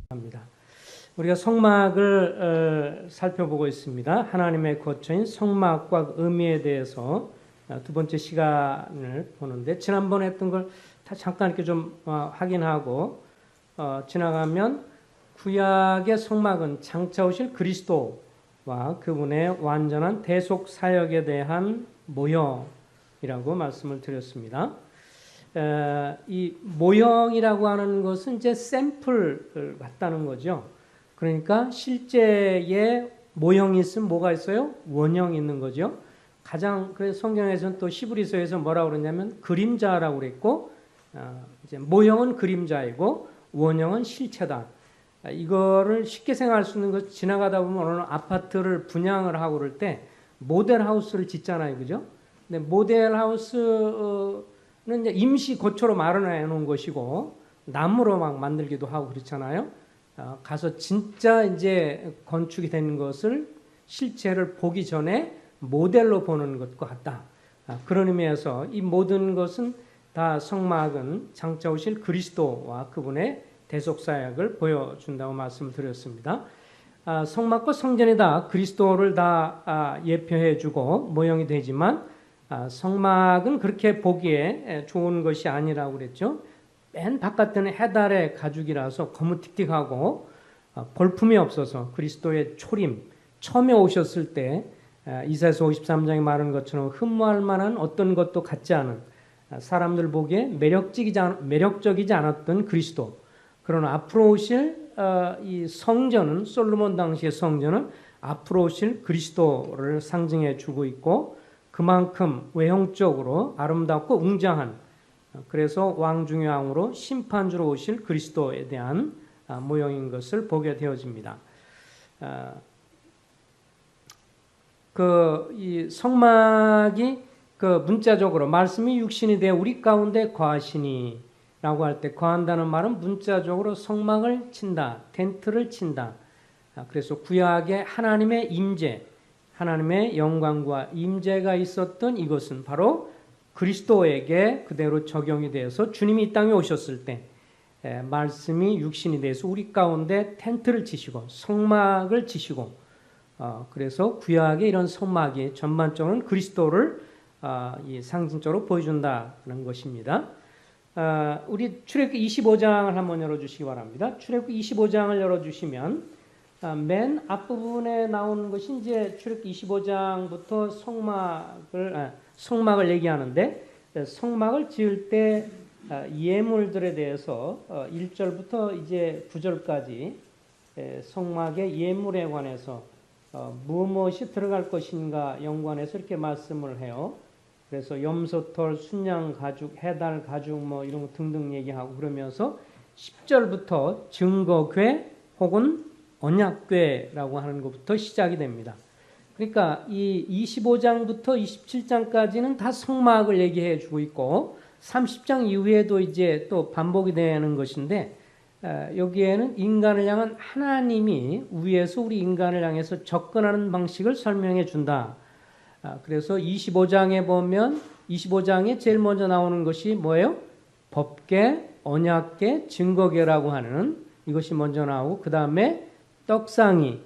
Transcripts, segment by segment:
합니다. 우리가 성막을 살펴보고 있습니다. 하나님의 거처인 성막과 의미에 대해서 두 번째 시간을 보는데, 지난번에 했던 걸 다 잠깐 이렇게 좀 확인하고 지나가면, 구약의 성막은 장차 오실 그리스도와 그분의 완전한 대속 사역에 대한 모형이라고 말씀을 드렸습니다. 이 모형이라고 하는 것은 이제 샘플을 같다는 거죠. 그러니까 실제의 모형이 있으면 뭐가 있어요? 원형이 있는 거죠. 그래서 성경에서는 또 히브리서에서 뭐라고 그러냐면 그림자라고 그랬고, 이제 모형은 그림자이고 원형은 실체다. 이거를 쉽게 생각할 수 있는 것, 지나가다 보면 어느 아파트를 분양을 하고 그럴 때 모델하우스를 짓잖아요, 그죠? 근데 모델하우스는 이제 임시 고초로 마련해 놓은 것이고, 나무로 막 만들기도 하고 그렇잖아요. 가서 진짜 이제 건축이 된 것을, 실체를 보기 전에 모델로 보는 것과 같다. 그런 의미에서 이 모든 것은 다, 성막은 장차 오실 그리스도와 그분의 대속사역을 보여준다고 말씀을 드렸습니다. 성막과 성전이 다 그리스도를 다 예표해주고 모형이 되지만, 성막은 그렇게 보기에 좋은 것이 아니라고 그랬죠. 맨 바깥에는 해달의 가죽이라서 거무틱틱하고 볼품이 없어서 그리스도의 초림, 처음에 오셨을 때 이사야서 53장에 말한 것처럼 흠모할 만한 어떤 것도 갖지 않은, 사람들 보기에 매력적이지 않았던 그리스도. 그러나 앞으로 오실 이 성전은, 솔로몬 당시의 성전은 앞으로 오실 그리스도를 상징해 주고 있고, 그만큼 외형적으로 아름답고 웅장한, 그래서 왕중의 왕으로 심판주로 오실 그리스도에 대한 모형인 것을 보게 되어집니다. 이 성막이 문자적으로 말씀이 육신이 되어 우리 가운데 거하시니 라고 할 때, 거한다는 말은 문자적으로 성막을 친다, 텐트를 친다. 그래서 구약의 하나님의 임재, 하나님의 영광과 임재가 있었던 이것은 바로 그리스도에게 그대로 적용이 되어서, 주님이 이 땅에 오셨을 때 말씀이 육신이 돼서 우리 가운데 텐트를 치시고 성막을 치시고, 그래서 구약의 이런 성막이 전반적으로는 그리스도를 상징적으로 보여준다는 것입니다. 우리 출애굽기 25장을 한번 열어주시기 바랍니다. 출애굽기 25장을 열어주시면 맨 앞부분에 나오는 것이 이제 출애굽기 25장부터 성막을 얘기하는데, 성막을 지을 때 예물들에 대해서 1절부터 이제 9절까지 성막의 예물에 관해서 무엇이 들어갈 것인가 연관해서 이렇게 말씀을 해요. 그래서 염소털, 순양 가죽, 해달 가죽 뭐 이런 거 등등 얘기하고, 그러면서 10절부터 증거궤 혹은 언약궤라고 하는 것부터 시작이 됩니다. 그러니까 이 25장부터 27장까지는 다 성막을 얘기해 주고 있고, 30장 이후에도 이제 또 반복이 되는 것인데, 여기에는 인간을 향한 하나님이 위에서 우리 인간을 향해서 접근하는 방식을 설명해 준다. 그래서 25장에 보면 25장에 제일 먼저 나오는 것이 뭐예요? 법궤, 언약궤, 증거궤라고 하는 이것이 먼저 나오고, 그 다음에 떡상이,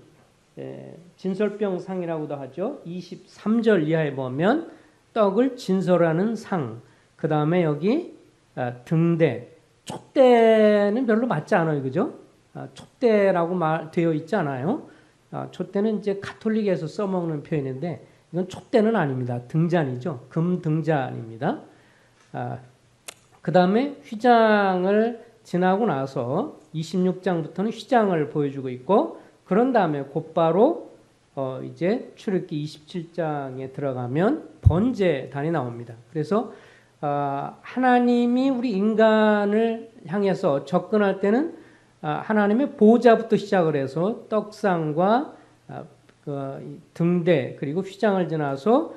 진설병상이라고도 하죠. 23절 이하에 보면 떡을 진설하는 상, 그 다음에 여기 등대, 촛대는 별로 맞지 않아요, 그죠? 촛대라고 되어 있지 않아요. 촛대는 이제 가톨릭에서 써먹는 표현인데, 이건 촛대는 아닙니다. 등잔이죠. 금 등잔입니다. 그 다음에 휘장을 지나고 나서 26장부터는 휘장을 보여주고 있고, 그런 다음에 곧바로 이제 출애굽기 27장에 들어가면 번제단이 나옵니다. 그래서 하나님이 우리 인간을 향해서 접근할 때는 하나님의 보호자부터 시작을 해서 떡상과 등대 그리고 휘장을 지나서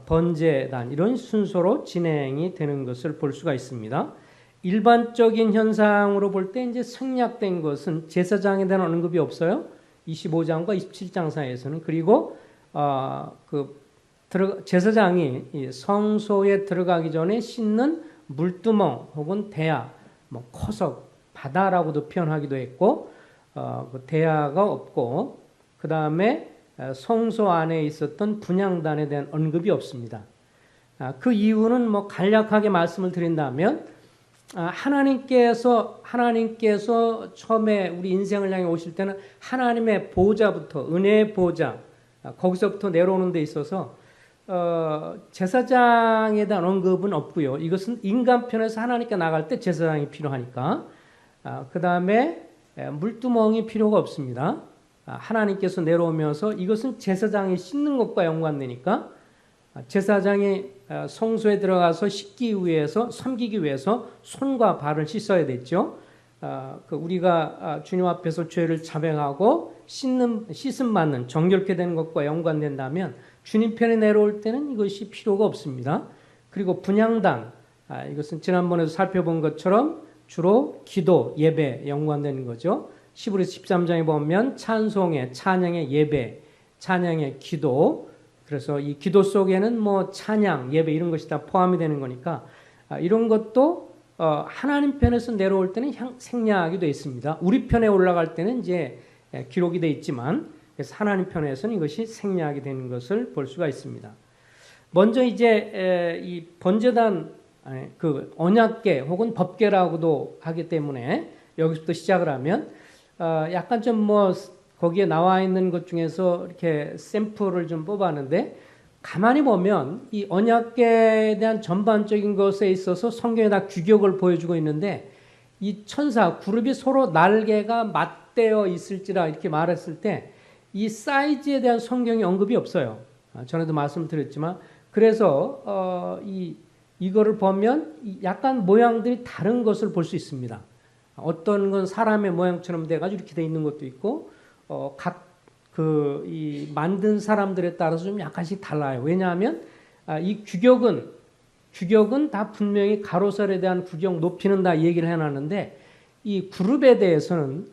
번제단, 이런 순서로 진행이 되는 것을 볼 수가 있습니다. 일반적인 현상으로 볼 때 이제 생략된 것은 제사장에 대한 언급이 없어요. 25장과 27장 사이에서는. 그리고 제사장이 성소에 들어가기 전에 씻는 물두멍 혹은 대야, 뭐 커석, 바다라고도 표현하기도 했고, 그 대화가 없고 그 다음에 성소 안에 있었던 분향단에 대한 언급이 없습니다. 그 이유는 뭐 간략하게 말씀을 드린다면 하나님께서 처음에 우리 인생을 향해 오실 때는 하나님의 보좌부터 은혜의 보좌 거기서부터 내려오는 데 있어서 제사장에 대한 언급은 없고요. 이것은 인간 편에서 하나님께 나갈 때 제사장이 필요하니까 그 다음에 물두멍이 필요가 없습니다. 하나님께서 내려오면서 이것은 제사장이 씻는 것과 연관되니까 제사장이 성소에 들어가서 씻기 위해서 섬기기 위해서 손과 발을 씻어야 됐죠. 우리가 주님 앞에서 죄를 자백하고 씻음 받는 정결케 되는 것과 연관된다면 주님 편에 내려올 때는 이것이 필요가 없습니다. 그리고 분향단 이것은 지난번에도 살펴본 것처럼 주로 기도, 예배 연관되는 거죠. 히브리서 13장에 보면 찬송의, 찬양의 예배, 찬양의 기도. 그래서 이 기도 속에는 뭐 찬양, 예배 이런 것이 다 포함이 되는 거니까 이런 것도 하나님 편에서 내려올 때는 생략이 되어 있습니다. 우리 편에 올라갈 때는 이제 기록이 되어 있지만 그래서 하나님 편에서는 이것이 생략이 되는 것을 볼 수가 있습니다. 먼저 이제 이 번제단 그 언약궤 혹은 법궤라고도 하기 때문에 여기서부터 시작을 하면 약간 좀 뭐 거기에 나와 있는 것 중에서 이렇게 샘플을 좀 뽑았는데 가만히 보면 이 언약궤에 대한 전반적인 것에 있어서 성경에 다 규격을 보여주고 있는데 이 천사 그룹이 서로 날개가 맞대어 있을지라 이렇게 말했을 때 이 사이즈에 대한 성경의 언급이 없어요. 전에도 말씀드렸지만 그래서 이거를 보면 약간 모양들이 다른 것을 볼 수 있습니다. 어떤 건 사람의 모양처럼 돼가지고 이렇게 돼 있는 것도 있고 이 만든 사람들에 따라서 좀 약간씩 달라요. 왜냐하면 이 규격은 다 분명히 가로설에 대한 규격 높이는 다 얘기를 해놨는데 이 그룹에 대해서는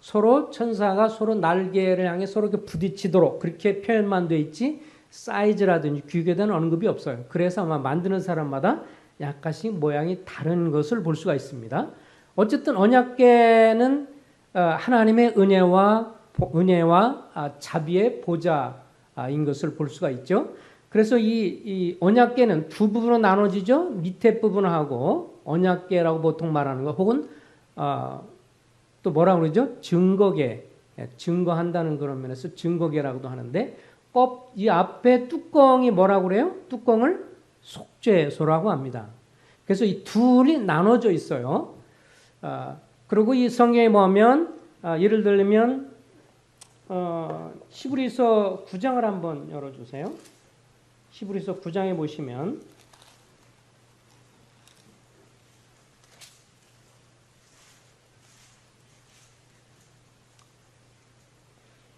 서로 천사가 서로 날개를 향해 서로 이렇게 부딪히도록 그렇게 표현만 돼 있지 사이즈라든지 규격에 대한 언급이 없어요. 그래서 아마 만드는 사람마다 약간씩 모양이 다른 것을 볼 수가 있습니다. 어쨌든 언약궤는 하나님의 은혜와 자비의 보좌인 것을 볼 수가 있죠. 그래서 이 언약궤는 두 부분으로 나눠지죠. 밑에 부분하고 언약궤라고 보통 말하는 거 혹은 또 뭐라고 그러죠? 증거궤, 증거한다는 그런 면에서 증거궤라고도 하는데 이 앞에 뚜껑이 뭐라고 그래요? 뚜껑을 속죄소라고 합니다. 그래서 이 둘이 나눠져 있어요. 그리고 이 성경에 보면 예를 들면 히브리서 9장을 한번 열어주세요. 히브리서 9장에 보시면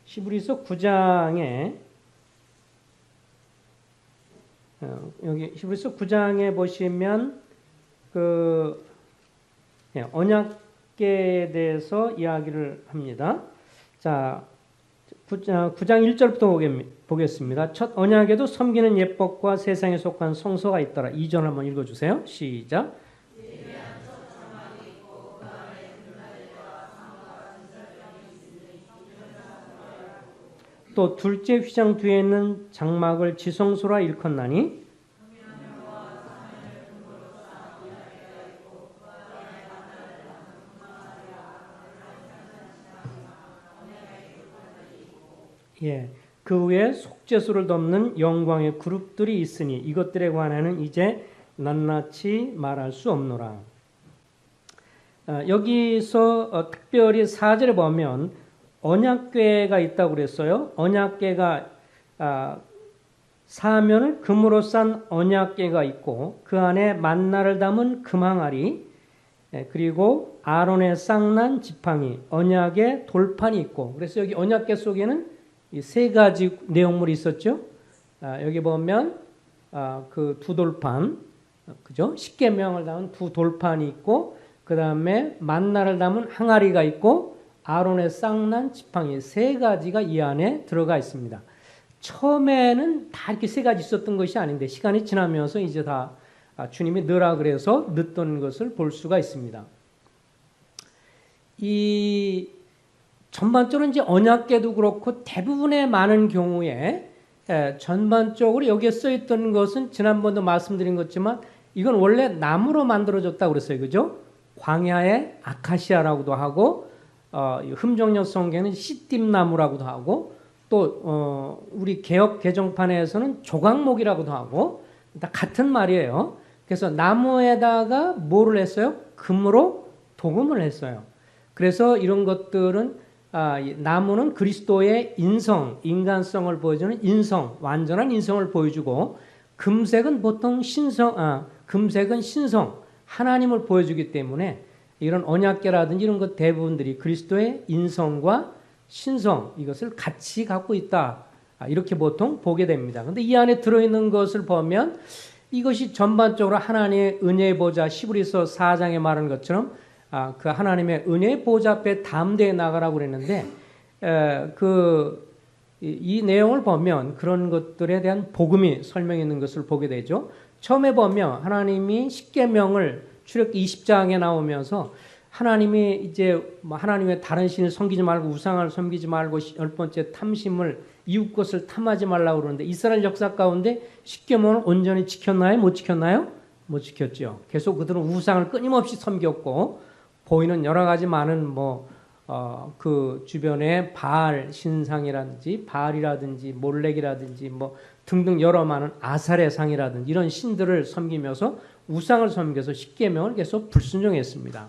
히브리서 9장에 여기 히브리서 9장에 보시면 언약궤에 대해서 이야기를 합니다. 자, 9장 1절부터 보겠습니다. 첫 언약에도 섬기는 예법과 세상에 속한 성소가 있더라. 2절 한번 읽어주세요. 시작. 또 둘째 휘장 뒤에 있는 장막을 지성소라 일컫나니 그 위에 속죄소를 덮는 영광의 그룹들이 있으니 이것들에 관하여는 이제 낱낱이 말할 수 없노라. 여기서 특별히 4절에 보면 언약궤가 있다고 그랬어요. 언약궤가 사면을 금으로 싼 언약궤가 있고 그 안에 만나를 담은 금항아리 그리고 아론의 쌍난 지팡이 언약의 돌판이 있고 그래서 여기 언약궤 속에는 이 세 가지 내용물이 있었죠. 여기 보면 그 두 돌판, 그죠? 십계명을 담은 두 돌판이 있고 그 다음에 만나를 담은 항아리가 있고 아론의 쌍난 지팡이 세 가지가 이 안에 들어가 있습니다. 처음에는 다 이렇게 세 가지 있었던 것이 아닌데 시간이 지나면서 이제 다 주님이 넣으라 그래서 넣었던 것을 볼 수가 있습니다. 이 전반적으로 이제 언약궤도 그렇고 대부분의 많은 경우에 전반적으로 여기에 써 있던 것은 지난번도 말씀드린 것지만 이건 원래 나무로 만들어졌다고 그랬어요. 그죠? 광야의 아카시아라고도 하고 흠정역 성경에는 시띠나무라고도 하고 또 우리 개역 개정판에서는 조각목이라고도 하고 다 같은 말이에요. 그래서 나무에다가 뭐를 했어요? 금으로 도금을 했어요. 그래서 이런 것들은 나무는 그리스도의 인성, 인간성을 보여주는 인성, 완전한 인성을 보여주고 금색은 보통 금색은 신성, 하나님을 보여주기 때문에 이런 언약궤라든지 이런 것 대부분들이 그리스도의 인성과 신성 이것을 같이 갖고 있다. 이렇게 보통 보게 됩니다. 그런데 이 안에 들어있는 것을 보면 이것이 전반적으로 하나님의 은혜의 보좌 히브리서 4장에 말하는 것처럼 그 하나님의 은혜의 보좌 앞에 담대히 나가라고 그랬는데 이 내용을 보면 그런 것들에 대한 복음이 설명해 있는 것을 보게 되죠. 처음에 보면 하나님이 십계명을 출애굽기 20장에 나오면서 하나님이 이제 하나님의 다른 신을 섬기지 말고 우상을 섬기지 말고 10번째 탐심을 이웃 것을 탐하지 말라고 그러는데 이스라엘 역사 가운데 십계명을 온전히 지켰나요? 못 지켰나요? 못 지켰죠. 계속 그들은 우상을 끊임없이 섬겼고 보이는 여러 가지 많은 그 주변에 바알 신상이라든지 바알이라든지 몰렉이라든지 등등 여러 많은 아사레 상이라든지 이런 신들을 섬기면서 우상을 섬겨서 십계명을 계속 불순종했습니다.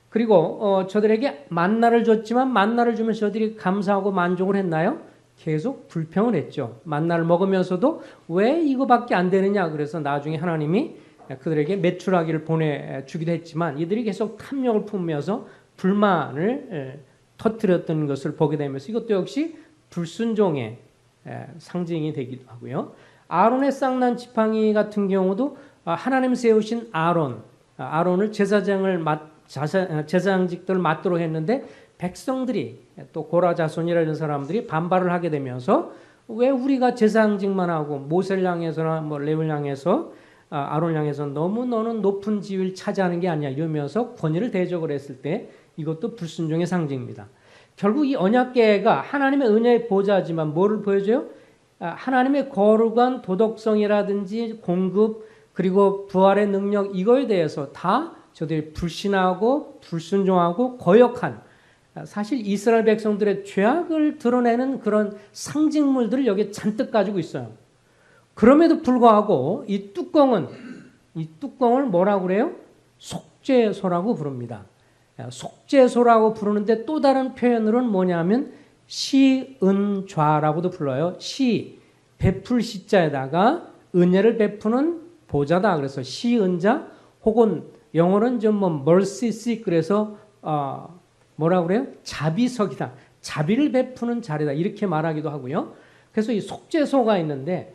그리고 저들에게 만나를 줬지만 만나를 주면 저들이 감사하고 만족을 했나요? 계속 불평을 했죠. 만나를 먹으면서도 왜 이거밖에 안 되느냐. 그래서 나중에 하나님이 그들에게 메추라기를 보내주기도 했지만 이들이 계속 탐욕을 품으면서 불만을 터뜨렸던 것을 보게 되면서 이것도 역시 불순종의 상징이 되기도 하고요. 아론의 쌍난 지팡이 같은 경우도 하나님 세우신 아론을 제사장직들을 맡도록 했는데 백성들이 또 고라 자손이라 이런 사람들이 반발을 하게 되면서 왜 우리가 제사장직만 하고 모세를 향해서나 레위를 향해서 아론을 향해서 너무 너는 높은 지위를 차지하는 게 아니야 이러면서 권위를 대적을 했을 때 이것도 불순종의 상징입니다. 결국 이 언약궤가 하나님의 은혜의 보좌지만 뭐를 보여줘요? 하나님의 거룩한 도덕성이라든지 공급 그리고 부활의 능력 이거에 대해서 다 저들이 불신하고 불순종하고 거역한 사실 이스라엘 백성들의 죄악을 드러내는 그런 상징물들을 여기에 잔뜩 가지고 있어요. 그럼에도 불구하고 이 뚜껑을 뭐라고 그래요? 속죄소라고 부릅니다. 속죄소라고 부르는데 또 다른 표현으로는 뭐냐면 시은좌라고도 불러요. 베풀 시자에다가 은혜를 베푸는 보좌다. 그래서 시은자 혹은 영어는 좀 mercy seat 그래서 뭐라고 그래요? 자비석이다. 자비를 베푸는 자리다. 이렇게 말하기도 하고요. 그래서 이 속죄소가 있는데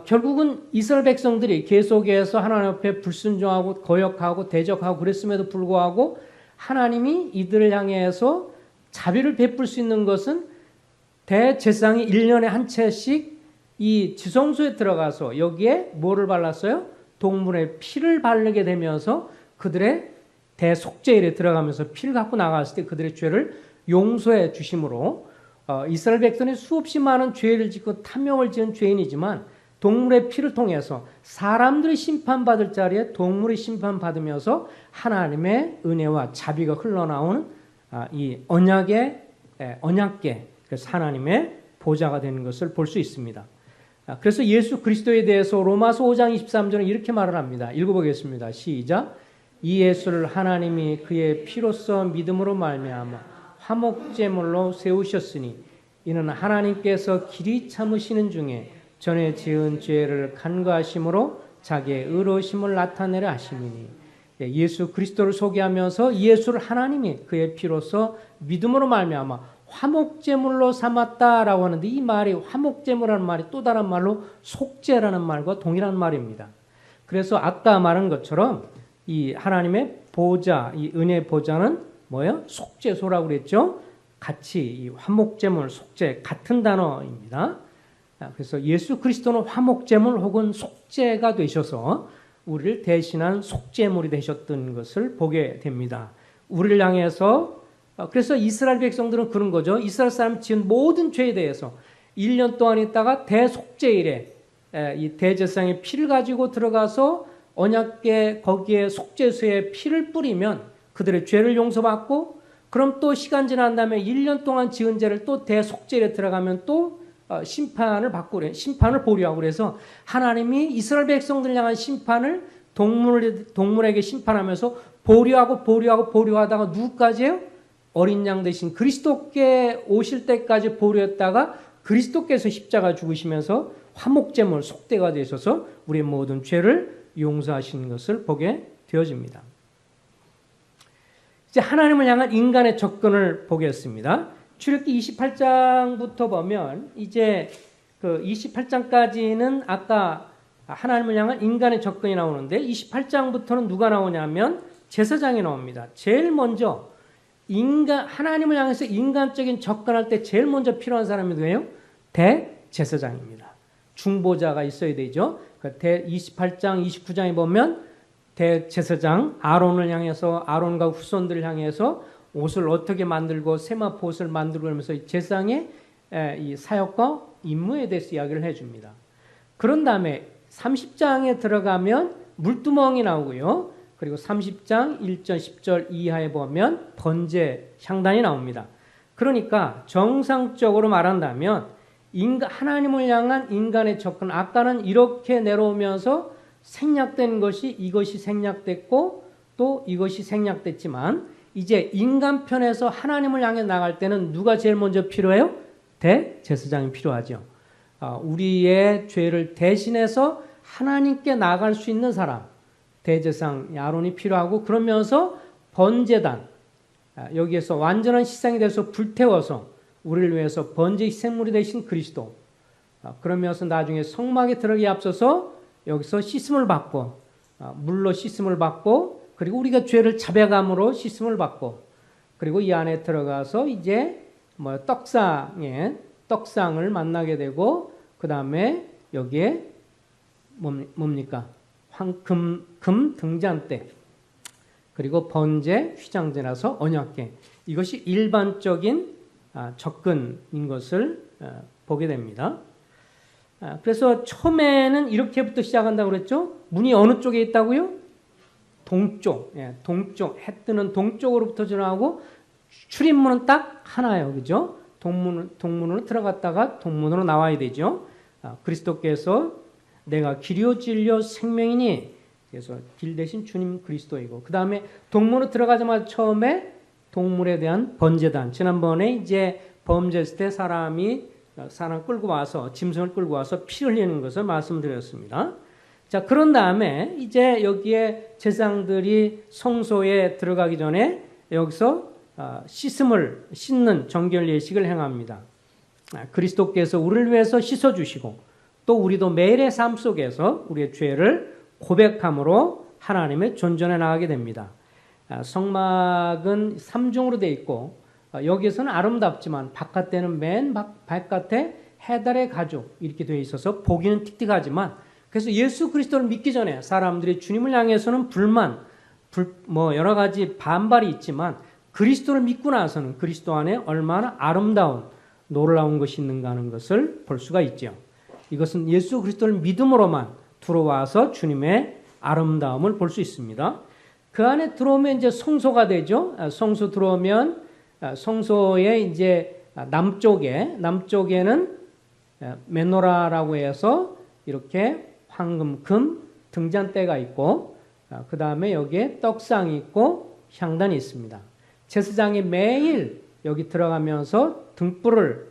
결국은 이스라엘 백성들이 계속해서 하나님 앞에 불순종하고 거역하고 대적하고 그랬음에도 불구하고 하나님이 이들을 향해서 자비를 베풀 수 있는 것은 대제사장이 1년에 한 채씩 이 지성소에 들어가서 여기에 뭐를 발랐어요? 동물의 피를 바르게 되면서 그들의 대속죄일에 들어가면서 피를 갖고 나갔을 때 그들의 죄를 용서해 주심으로 이스라엘 백성이 수없이 많은 죄를 짓고 탐욕을 지은 죄인이지만 동물의 피를 통해서 사람들이 심판받을 자리에 동물이 심판받으면서 하나님의 은혜와 자비가 흘러나오는 이 언약궤 그래서 하나님의 보좌가 되는 것을 볼 수 있습니다. 그래서 예수 그리스도에 대해서 로마서 5장 23절은 이렇게 말을 합니다. 읽어보겠습니다. 시작. 이 예수를 하나님이 그의 피로써 믿음으로 말미암아 화목제물로 세우셨으니 이는 하나님께서 길이 참으시는 중에 전에 지은 죄를 간과하심으로 자기의 의로우심을 나타내려 하심이니 예수 그리스도를 소개하면서 예수를 하나님이 그의 피로써 믿음으로 말미암아 화목제물로 삼았다라고 하는데 이 말이 화목제물이라는 말이 또 다른 말로 속죄라는 말과 동일한 말입니다. 그래서 아까 말한 것처럼 이 하나님의 보좌, 이 은혜의 보좌는 뭐예요? 속죄소라고 그랬죠? 같이 이 화목제물, 속죄 같은 단어입니다. 그래서 예수 그리스도는 화목제물 혹은 속죄가 되셔서 우리를 대신한 속죄물이 되셨던 것을 보게 됩니다. 우리를 향해서 그래서 이스라엘 백성들은 그런 거죠. 이스라엘 사람 지은 모든 죄에 대해서 1년 동안 있다가 대속죄일에 이 대제사장의 피를 가지고 들어가서 언약궤 거기에 속죄수에 피를 뿌리면 그들의 죄를 용서받고, 그럼 또 시간 지난 다음에 1년 동안 지은 죄를 또 대속죄일에 들어가면 또 심판을 받고 그래. 심판을 보류하고, 그래서 하나님이 이스라엘 백성들 향한 심판을 동물에게 심판하면서 보류하다가 누구까지요? 어린 양 대신 그리스도께 오실 때까지 보류했다가 그리스도께서 십자가 죽으시면서 화목제물 속대가 되셔서 우리의 모든 죄를 용서하시는 것을 보게 되어집니다. 이제 하나님을 향한 인간의 접근을 보겠습니다. 출애굽기 28장부터 보면 이제 그 28장까지는 아까 하나님을 향한 인간의 접근이 나오는데 28장부터는 누가 나오냐면 제사장이 나옵니다. 제일 먼저 하나님을 향해서 인간적인 접근할 때 제일 먼저 필요한 사람이 누구예요? 대제사장입니다. 중보자가 있어야 되죠. 28장, 29장에 보면 대제사장 아론을 향해서, 아론과 후손들을 향해서 옷을 어떻게 만들고 세마포 옷을 만들고 하면서 제사장의 이 사역과 임무에 대해서 이야기를 해줍니다. 그런 다음에 30장에 들어가면 물두멍이 나오고요. 그리고 30장 1절 10절 이하에 보면 번제 향단이 나옵니다. 그러니까 정상적으로 말한다면 하나님을 향한 인간의 접근, 아까는 이렇게 내려오면서 생략된 것이 이것이 생략됐고 또 이것이 생략됐지만 이제 인간 편에서 하나님을 향해 나갈 때는 누가 제일 먼저 필요해요? 대제사장이 필요하죠. 우리의 죄를 대신해서 하나님께 나갈 수 있는 사람, 대제사장 아론이 필요하고, 그러면서 번제단, 여기에서 완전한 희생이 돼서 불태워서 우리를 위해서 번제 희생물이 되신 그리스도, 그러면서 나중에 성막에 들어가기 앞서서 여기서 씻음을 받고, 물로 씻음을 받고, 그리고 우리가 죄를 자백함으로 씻음을 받고, 그리고 이 안에 들어가서 이제 떡상을 만나게 되고, 그 다음에 여기에 뭡니까? 금 등잔대, 그리고 번제, 휘장제라서 언약궤, 이것이 일반적인 접근인 것을 보게 됩니다. 그래서 처음에는 이렇게부터 시작한다고 그랬죠. 문이 어느 쪽에 있다고요? 동쪽, 동쪽, 해 뜨는 동쪽으로부터 전하고 출입문은 딱 하나예요, 그죠? 동문으로 들어갔다가 동문으로 나와야 되죠. 그리스도께서 내가 길이요 진리요 생명이니, 그래서 길 대신 주님 그리스도이고, 그 다음에 동문으로 들어가자마자 처음에 동물에 대한 번제단, 지난번에 이제 범죄했을 때 사람 끌고 와서, 짐승을 끌고 와서 피 흘리는 것을 말씀드렸습니다. 자, 그런 다음에 이제 여기에 제사장들이 성소에 들어가기 전에 여기서 씻는 정결 예식을 행합니다. 그리스도께서 우리를 위해서 씻어주시고, 또 우리도 매일의 삶 속에서 우리의 죄를 고백함으로 하나님의 존전에 나가게 됩니다. 성막은 3중으로 되어 있고, 여기에서는 아름답지만 바깥에는 맨 바깥에 해달의 가죽 이렇게 되어 있어서 보기는 틱틱하지만, 그래서 예수 그리스도를 믿기 전에 사람들이 주님을 향해서는 여러 가지 반발이 있지만, 그리스도를 믿고 나서는 그리스도 안에 얼마나 아름다운 놀라운 것이 있는가 하는 것을 볼 수가 있죠. 이것은 예수 그리스도를 믿음으로만 들어와서 주님의 아름다움을 볼 수 있습니다. 그 안에 들어오면 이제 성소가 되죠. 성소 들어오면 성소의 이제 남쪽에는 메노라라고 해서 이렇게 황금, 금 등잔대가 있고, 그 다음에 여기에 떡상이 있고 향단이 있습니다. 제사장이 매일 여기 들어가면서 등불을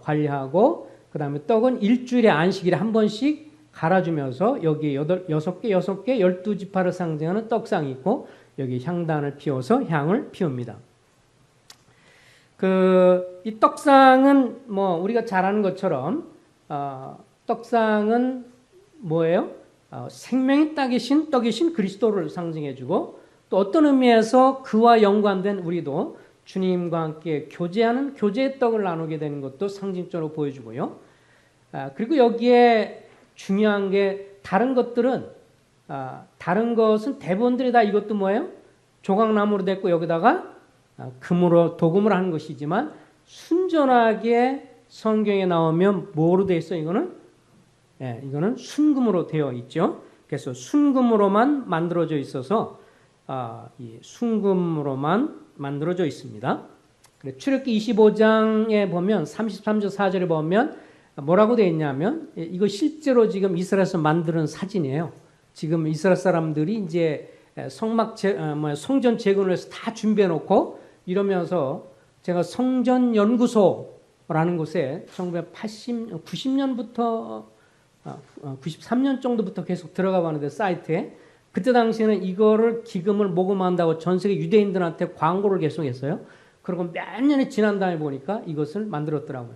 관리하고, 그 다음에 떡은 일주일에 안식일에 한 번씩 갈아주면서 여기 6개, 12지파를 상징하는 떡상이 있고, 여기 향단을 피워서 향을 피웁니다. 이 떡상은 우리가 잘 아는 것처럼, 떡상은 뭐예요? 생명의 떡이신 그리스도를 상징해주고, 또 어떤 의미에서 그와 연관된 우리도 주님과 함께 교제하는 교제의 떡을 나누게 되는 것도 상징적으로 보여주고요. 그리고 여기에 중요한 게 다른 것은 대부분들이 다 이것도 뭐예요? 조각나무로 됐고 여기다가 금으로 도금을 하는 것이지만 순전하게 성경에 나오면 뭐로 되어 있어요? 이거는 순금으로 되어 있죠. 그래서 순금으로만 만들어져 있어서 이 순금으로만 만들어져 있습니다. 출애굽기 25장에 보면 33절 4절에 보면 뭐라고 되어 있냐면 이거 실제로 지금 이스라엘에서 만드는 사진이에요. 지금 이스라엘 사람들이 이제 성전 재건을 해서 다 준비해 놓고 이러면서 제가 성전 연구소라는 곳에 90년부터 93년 정도부터 계속 들어가 봤는데 사이트에 그때 당시에는 이거를 기금을 모금한다고 전 세계 유대인들한테 광고를 계속했어요. 그리고 몇 년이 지난 다음에 보니까 이것을 만들었더라고요.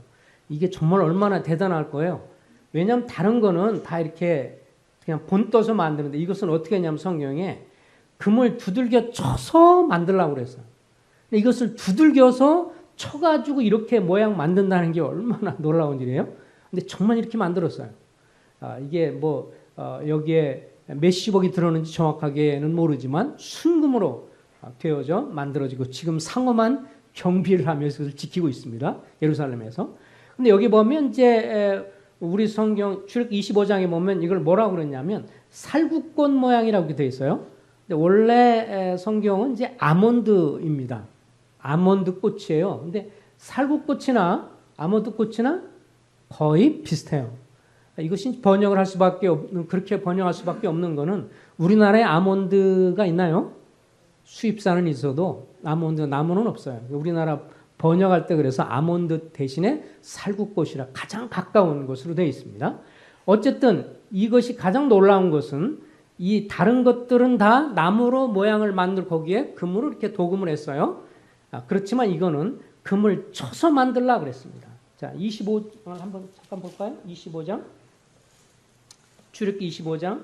이게 정말 얼마나 대단할 거예요. 왜냐하면 다른 거는 다 이렇게 그냥 본 떠서 만드는데 이것은 어떻게 했냐면 성경에 금을 두들겨 쳐서 만들려고 그랬어요. 이것을 두들겨서 쳐가지고 이렇게 모양 만든다는 게 얼마나 놀라운 일이에요. 근데 정말 이렇게 만들었어요. 이게 여기에 몇십억이 들었는지 정확하게는 모르지만 순금으로 되어져 만들어지고 지금 상엄한 경비를 하면서 그것을 지키고 있습니다. 예루살렘에서. 근데 여기 보면 이제 우리 성경 출애굽 25장에 보면 이걸 뭐라고 그랬냐면 살구꽃 모양이라고 되어 있어요. 근데 원래 성경은 이제 아몬드입니다. 아몬드 꽃이에요. 근데 살구꽃이나 아몬드 꽃이나 거의 비슷해요. 이것이 번역을 할 수밖에 그렇게 번역할 수밖에 없는 거는 우리나라에 아몬드가 있나요? 수입산은 있어도 아몬드 나무는 없어요. 우리나라 번역할 때 그래서 아몬드 대신에 살구꽃이라 가장 가까운 것으로 되어 있습니다. 어쨌든 이것이 가장 놀라운 것은 이 다른 것들은 다 나무로 모양을 만들 거기에 금으로 이렇게 도금을 했어요. 그렇지만 이거는 금을 쳐서 만들라 그랬습니다. 자, 25장 한번 잠깐 볼까요? 25장. 출애굽기 25장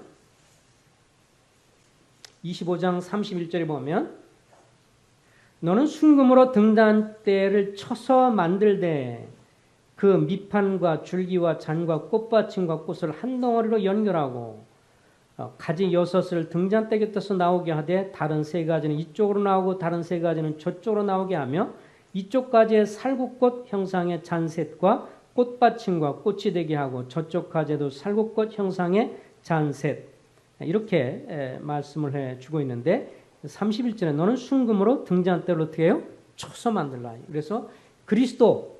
31절에 보면 너는 순금으로 등잔대를 쳐서 만들되 그 밑판과 줄기와 잔과 꽃받침과 꽃을 한 덩어리로 연결하고 가지 6을 등잔대 곁에서 나오게 하되 다른 3가지는 이쪽으로 나오고 다른 3가지는 저쪽으로 나오게 하며 이쪽 가지에 살구꽃 형상의 잔셋과 꽃받침과 꽃이 되게 하고 저쪽 가지에도 살구꽃 형상의 잔셋 이렇게 말씀을 해주고 있는데 31절에 너는 순금으로 등잔대를 어떻게 해요? 쳐서 만들라. 그래서 그리스도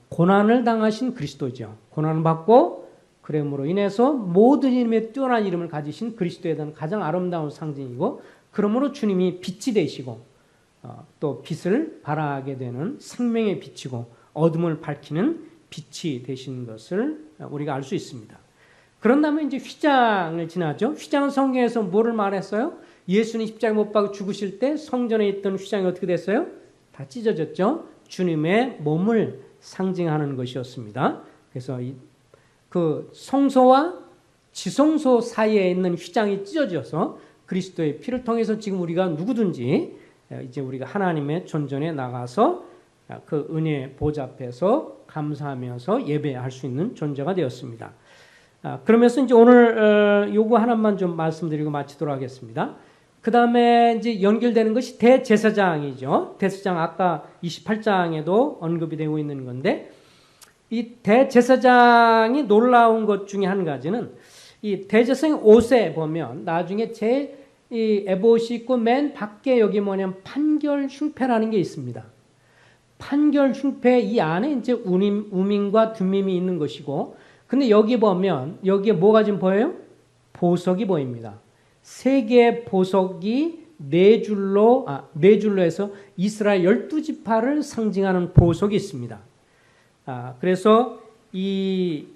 고난을 당하신 그리스도죠. 고난을 받고 그럼으로 인해서 모든 이름에 뛰어난 이름을 가지신 그리스도에 대한 가장 아름다운 상징이고 그러므로 주님이 빛이 되시고 또 빛을 발하게 되는 생명의 빛이고 어둠을 밝히는 빛이 되신 것을 우리가 알 수 있습니다. 그런 다음에 이제 휘장을 지나죠. 휘장은 성경에서 뭐를 말했어요? 예수님 십자가에 못 박아 죽으실 때 성전에 있던 휘장이 어떻게 됐어요? 다 찢어졌죠. 주님의 몸을 상징하는 것이었습니다. 그래서 그 성소와 지성소 사이에 있는 휘장이 찢어져서 그리스도의 피를 통해서 지금 우리가 누구든지 이제 우리가 하나님의 존전에 나가서 그 은혜 보좌 앞에서 감사하면서 예배할 수 있는 존재가 되었습니다. 그러면서 이제 오늘 요거 하나만 좀 말씀드리고 마치도록 하겠습니다. 그 다음에 이제 연결되는 것이 대제사장이죠. 대제사장 아까 28장에도 언급이 되고 있는 건데 이 대제사장이 놀라운 것 중에 한 가지는 이 대제사장 옷에 보면 나중에 이 에봇이 있고 맨 밖에 여기 뭐냐면 판결 흉패라는 게 있습니다. 판결 흉패 이 안에 이제 우밈과 둠밈이 있는 것이고 근데 여기 보면 여기에 뭐가 지금 보여요? 보석이 보입니다. 3개의 보석이 네 줄로 해서 이스라엘 12지파를 상징하는 보석이 있습니다. 그래서 이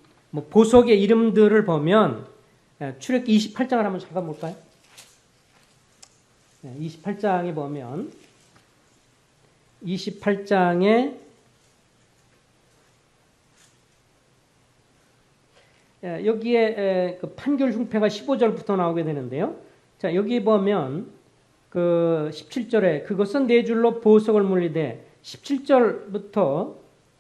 보석의 이름들을 보면 출애굽기 28장을 한번 잠깐 볼까요? 28장에 보면 28장에 여기에 그 판결 흉패가 15절부터 나오게 되는데요. 자, 여기 보면 그 17절에 그것은 네 줄로 보석을 물리되 17절부터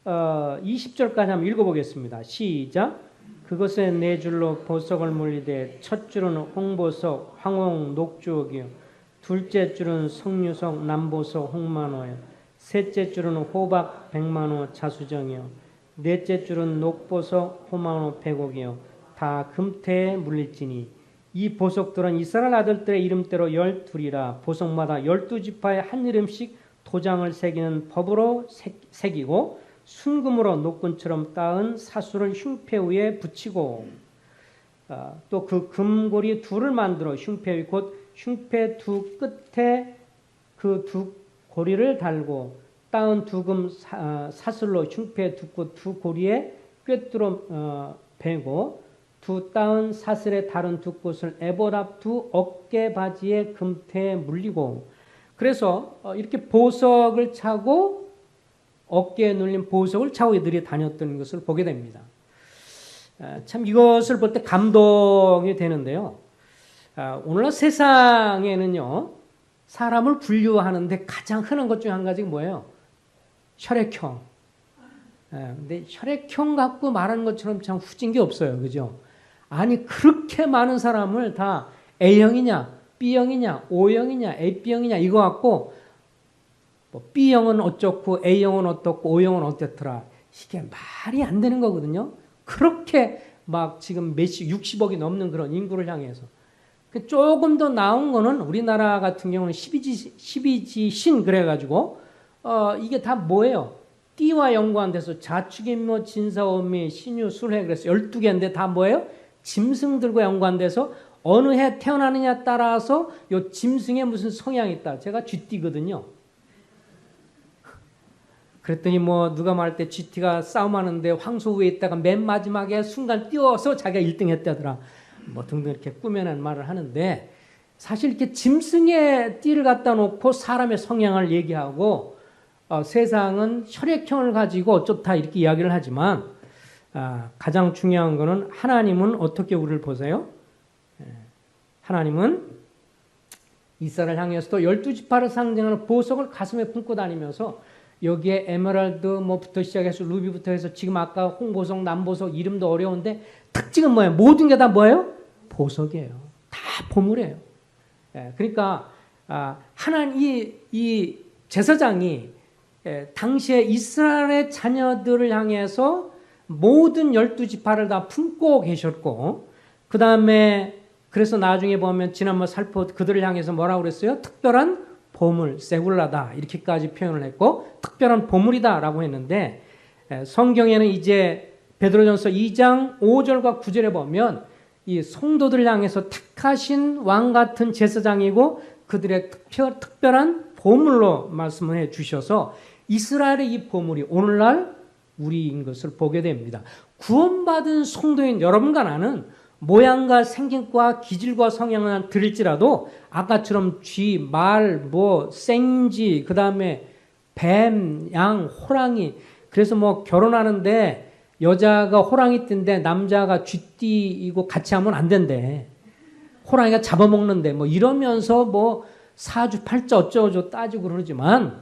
20절까지 한번 읽어보겠습니다. 시작. 그것은 네 줄로 보석을 물리되 첫 줄은 홍보석, 황홍, 녹주옥이요. 둘째 줄은 석류석, 남보석, 홍만호요. 셋째 줄은 호박 100만호 자수정이요. 넷째 줄은 녹보석 호만호 100옥이요. 다 금태에 물릴지니 이 보석들은 이스라엘 아들들의 이름대로 12이라 보석마다 12지파에 한 이름씩 도장을 새기는 법으로 새기고 순금으로 녹군처럼 따은 사수를 흉패 위에 붙이고 또 그 금고리 둘을 만들어 흉패 위 곧 흉패 두 끝에 그 두 고리를 달고 따은 두금 사슬로 흉패 두 고리에 꿰뚫어 베고 두 따은 사슬의 다른 두 곳을 에봇 앞 두 어깨 바지의 금태에 물리고 그래서 이렇게 보석을 차고 어깨에 눌린 보석을 차고 이들이 다녔던 것을 보게 됩니다. 참 이것을 볼 때 감동이 되는데요. 오늘날 세상에는요. 사람을 분류하는데 가장 흔한 것 중에 한 가지가 뭐예요? 혈액형. 근데 혈액형 갖고 말하는 것처럼 참 후진 게 없어요. 그죠? 아니 그렇게 많은 사람을 다 A형이냐 B형이냐 O형이냐 AB형이냐 이거 갖고 뭐 B형은 어쩌고 A형은 어떻고 O형은 어떻더라. 이게 말이 안 되는 거거든요. 그렇게 막 지금 몇십 60억이 넘는 그런 인구를 향해서 조금 더 나은 거는 우리나라 같은 경우는 12지 신 그래가지고 이게 다 뭐예요? 띠와 연관돼서 자축인묘 진사오미 신유 술해 그래서 12개인데 다 뭐예요? 짐승들과 연관돼서 어느 해 태어나느냐 따라서 요 짐승에 무슨 성향이 있다. 제가 쥐띠거든요. 그랬더니 뭐 누가 말할 때 쥐띠가 싸움하는데 황소 위에 있다가 맨 마지막에 순간 뛰어서 자기가 1등 했다더라. 뭐 등등 이렇게 꾸며낸 말을 하는데 사실 이렇게 짐승의 띠를 갖다 놓고 사람의 성향을 얘기하고 세상은 혈액형을 가지고 어쩌다 이렇게 이야기를 하지만 가장 중요한 거는 하나님은 어떻게 우리를 보세요? 하나님은 이스라엘 향해서도 12지파를 상징하는 보석을 가슴에 품고 다니면서 여기에 에메랄드 뭐부터 시작해서 루비부터 해서 지금 아까 홍보석, 남보석 이름도 어려운데 특징은 뭐예요? 모든 게 다 뭐예요? 보석이에요. 다 보물이에요. 그러니까 하나님 이 제사장이 당시에 이스라엘의 자녀들을 향해서 모든 12지파를 다 품고 계셨고 그 다음에 그래서 나중에 보면 지난번 그들을 향해서 뭐라고 그랬어요? 특별한 보물, 세굴라다 이렇게까지 표현을 했고 특별한 보물이다 라고 했는데 성경에는 이제 베드로전서 2장 5절과 9절에 보면 이 성도들을 향해서 택하신 왕 같은 제사장이고 그들의 특별한 보물로 말씀을 해 주셔서 이스라엘의 이 보물이 오늘날 우리인 것을 보게 됩니다. 구원받은 성도인 여러분과 나는 모양과 생김과 기질과 성향은 들일지라도 아까처럼 쥐, 말, 생쥐, 그 다음에 뱀, 양, 호랑이 그래서 뭐 결혼하는데 여자가 호랑이띠인데 남자가 쥐띠이고 같이 하면 안 된대. 호랑이가 잡아먹는데 뭐 이러면서 뭐 사주 팔자 어쩌고저쩌고 따지고 그러지만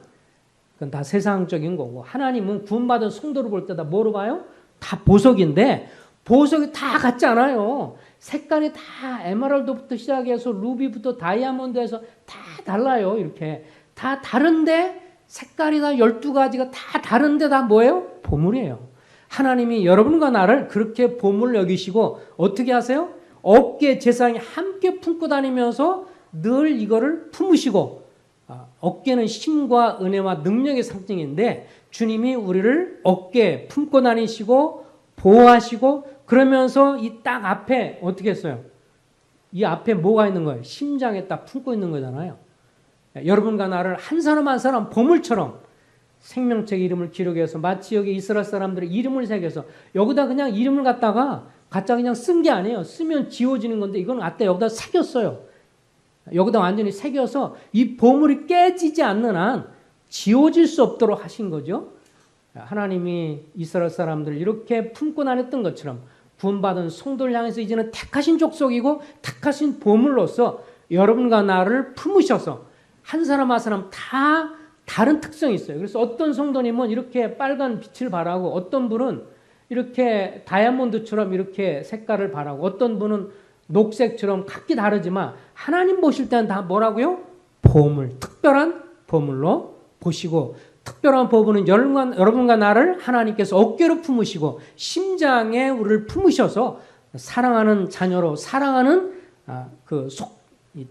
그건 다 세상적인 거고 하나님은 구원받은 성도를 볼 때 다 뭐로 봐요? 다 보석인데 보석이 다 같지 않아요. 색깔이 다 에메랄드부터 시작해서 루비부터 다이아몬드에서 다 달라요. 이렇게 다 다른데 색깔이 다 12가지가 다 다른데 다 뭐예요? 보물이에요. 하나님이 여러분과 나를 그렇게 보물 여기시고 어떻게 하세요? 어깨 제사장이 함께 품고 다니면서 늘 이거를 품으시고 어깨는 힘과 은혜와 능력의 상징인데 주님이 우리를 어깨에 품고 다니시고 보호하시고 그러면서 이 딱 앞에 어떻게 했어요? 이 앞에 뭐가 있는 거예요? 심장에 딱 품고 있는 거잖아요. 여러분과 나를 한 사람 한 사람 보물처럼 생명책 이름을 기록해서 마치 여기 이스라엘 사람들의 이름을 새겨서 여기다 그냥 이름을 갖다가 갖다 그냥 쓴 게 아니에요. 쓰면 지워지는 건데 이건 갖다 여기다 새겼어요. 여기다 완전히 새겨서 이 보물이 깨지지 않는 한 지워질 수 없도록 하신 거죠. 하나님이 이스라엘 사람들을 이렇게 품고 다녔던 것처럼 구원받은 성도를 향해서 이제는 택하신 족속이고 택하신 보물로서 여러분과 나를 품으셔서 한 사람 한 사람 다 다른 특성이 있어요. 그래서 어떤 성도님은 이렇게 빨간 빛을 발하고 어떤 분은 이렇게 다이아몬드처럼 이렇게 색깔을 발하고 어떤 분은 녹색처럼 각기 다르지만 하나님 보실 때는 다 뭐라고요? 보물, 특별한 보물로 보시고 특별한 보분은 여러분과 나를 하나님께서 어깨로 품으시고 심장에 우리를 품으셔서 사랑하는 자녀로 사랑하는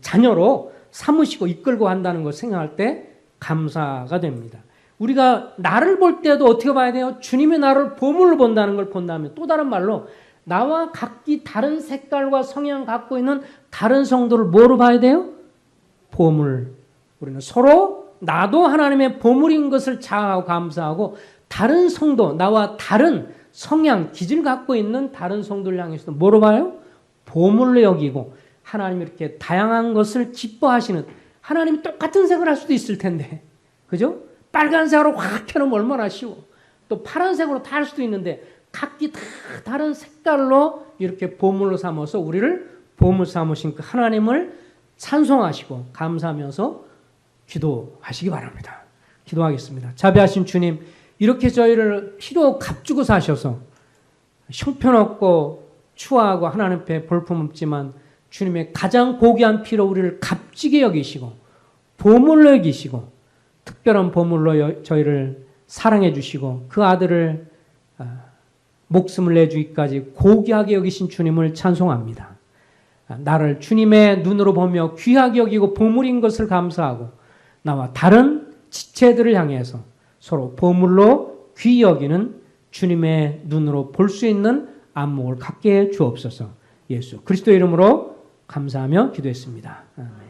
자녀로 삼으시고 이끌고 한다는 걸 생각할 때 감사가 됩니다. 우리가 나를 볼 때도 어떻게 봐야 돼요? 주님이 나를 보물로 본다는 걸 본다면 또 다른 말로 나와 각기 다른 색깔과 성향 갖고 있는 다른 성도를 뭐로 봐야 돼요? 보물. 우리는 서로 나도 하나님의 보물인 것을 자아하고 감사하고 다른 성도, 나와 다른 성향, 기질 갖고 있는 다른 성도를 향해서도 뭐로 봐요? 보물로 여기고 하나님이 이렇게 다양한 것을 기뻐하시는 하나님이 똑같은 색을 할 수도 있을 텐데 그죠? 빨간색으로 확 해놓으면 얼마나 쉬워. 또 파란색으로 다 할 수도 있는데 각기 다 다른 색깔로 이렇게 보물로 삼아서 우리를 보물 삼으신 그 하나님을 찬송하시고 감사하면서 기도하시기 바랍니다. 기도하겠습니다. 자비하신 주님, 이렇게 저희를 피로 값주고 사셔서 형편없고 추하고 하나님 앞에 볼품없지만 주님의 가장 고귀한 피로 우리를 값지게 여기시고 보물로 여기시고 특별한 보물로 저희를 사랑해 주시고 그 아들을 목숨을 내주기까지 고귀하게 여기신 주님을 찬송합니다. 나를 주님의 눈으로 보며 귀하게 여기고 보물인 것을 감사하고 나와 다른 지체들을 향해서 서로 보물로 귀히 여기는 주님의 눈으로 볼 수 있는 안목을 갖게 해 주옵소서. 예수 그리스도의 이름으로 감사하며 기도했습니다. 아멘.